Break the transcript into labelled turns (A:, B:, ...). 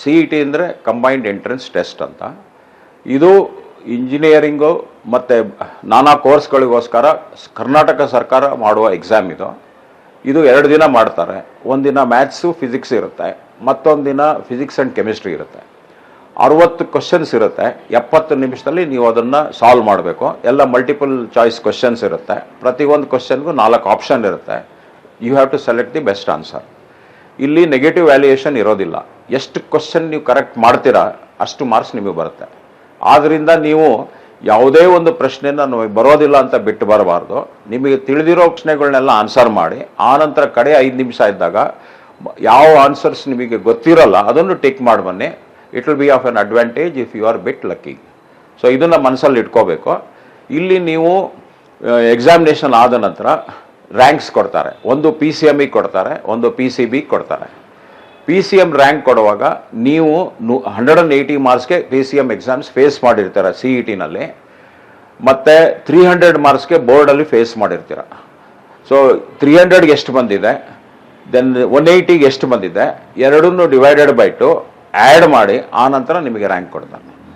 A: CET ಅಂದರೆ combined entrance test ಅಂತ. ಇದು ಇಂಜಿನಿಯರಿಂಗು ಮತ್ತು ನಾನಾ ಕೋರ್ಸ್ಗಳಿಗೋಸ್ಕರ ಕರ್ನಾಟಕ ಸರ್ಕಾರ ಮಾಡುವ ಎಕ್ಸಾಮ್ ಇದು 2 ದಿನ ಮಾಡ್ತಾರೆ. ಒಂದಿನ ಮ್ಯಾಥ್ಸು ಫಿಸಿಕ್ಸ್ ಇರುತ್ತೆ, ಮತ್ತೊಂದು ದಿನ ಫಿಸಿಕ್ಸ್ ಆ್ಯಂಡ್ ಕೆಮಿಸ್ಟ್ರಿ ಇರುತ್ತೆ. 60 ಕ್ವಶನ್ಸ್ ಇರುತ್ತೆ. 70 ನಿಮಿಷದಲ್ಲಿ ನೀವು ಅದನ್ನು ಸಾಲ್ವ್ ಮಾಡಬೇಕು. ಎಲ್ಲ ಮಲ್ಟಿಪಲ್ ಚಾಯ್ಸ್ ಕ್ವಶನ್ಸ್ ಇರುತ್ತೆ. ಪ್ರತಿಯೊಂದು ಕ್ವಶನ್ಗೂ 4 ಆಪ್ಷನ್ ಇರುತ್ತೆ. You have to select the best answer. ಇಲ್ಲಿ ನೆಗೆಟಿವ್ ವ್ಯಾಲ್ಯೂಯೇಷನ್ ಇರೋದಿಲ್ಲ. ಎಷ್ಟು ಕ್ವಶನ್ ನೀವು ಕರೆಕ್ಟ್ ಮಾಡ್ತೀರಾ ಅಷ್ಟು ಮಾರ್ಕ್ಸ್ ನಿಮಗೆ ಬರುತ್ತೆ. ಆದ್ದರಿಂದ ನೀವು ಯಾವುದೇ ಒಂದು ಪ್ರಶ್ನೆನ ನಮಗೆ ಬರೋದಿಲ್ಲ ಅಂತ ಬಿಟ್ಟು ಬರಬಾರ್ದು. ನಿಮಗೆ ತಿಳಿದಿರೋ ಪ್ರಶ್ನೆಗಳನ್ನೆಲ್ಲ ಆನ್ಸರ್ ಮಾಡಿ, ಆನಂತರ ಕಡೆ 5 ನಿಮಿಷ ಇದ್ದಾಗ ಯಾವ ಆನ್ಸರ್ಸ್ ನಿಮಗೆ ಗೊತ್ತಿರೋಲ್ಲ ಅದನ್ನು ಟಿಕ್ ಮಾಡಿ ಬನ್ನಿ. It will be of an advantage if you are bit lucky. So ಇದನ್ನು ಮನಸ್ಸಲ್ಲಿ ಇಟ್ಕೋಬೇಕು. ಇಲ್ಲಿ ನೀವು ಎಕ್ಸಾಮಿನೇಷನ್ ಆದ ನಂತರ ರ್ಯಾಂಕ್ಸ್ ಕೊಡ್ತಾರೆ. ಒಂದು PCM ಕೊಡ್ತಾರೆ, ಒಂದು PCB ಕೊಡ್ತಾರೆ. PCM ರ್ಯಾಂಕ್ ಕೊಡುವಾಗ ನೀವು 180 ಮಾರ್ಕ್ಸ್ಗೆ PCM ಎಕ್ಸಾಮ್ಸ್ ಫೇಸ್ ಮಾಡಿರ್ತೀರ CETನಲ್ಲಿ, ಮತ್ತು 300 ಮಾರ್ಕ್ಸ್ಗೆ ಬೋರ್ಡಲ್ಲಿ ಫೇಸ್ ಮಾಡಿರ್ತೀರ. ಸೊ 300ಗೆ ಎಷ್ಟು ಬಂದಿದೆ, ದೆನ್ 180ಗೆ ಎಷ್ಟು ಬಂದಿದೆ, ಎರಡನ್ನೂ ಡಿವೈಡೆಡ್ ಬೈ 2 ಆ್ಯಡ್ ಮಾಡಿ ಆನಂತರ ನಿಮಗೆ ರ್ಯಾಂಕ್ ಕೊಡ್ತಾರೆ.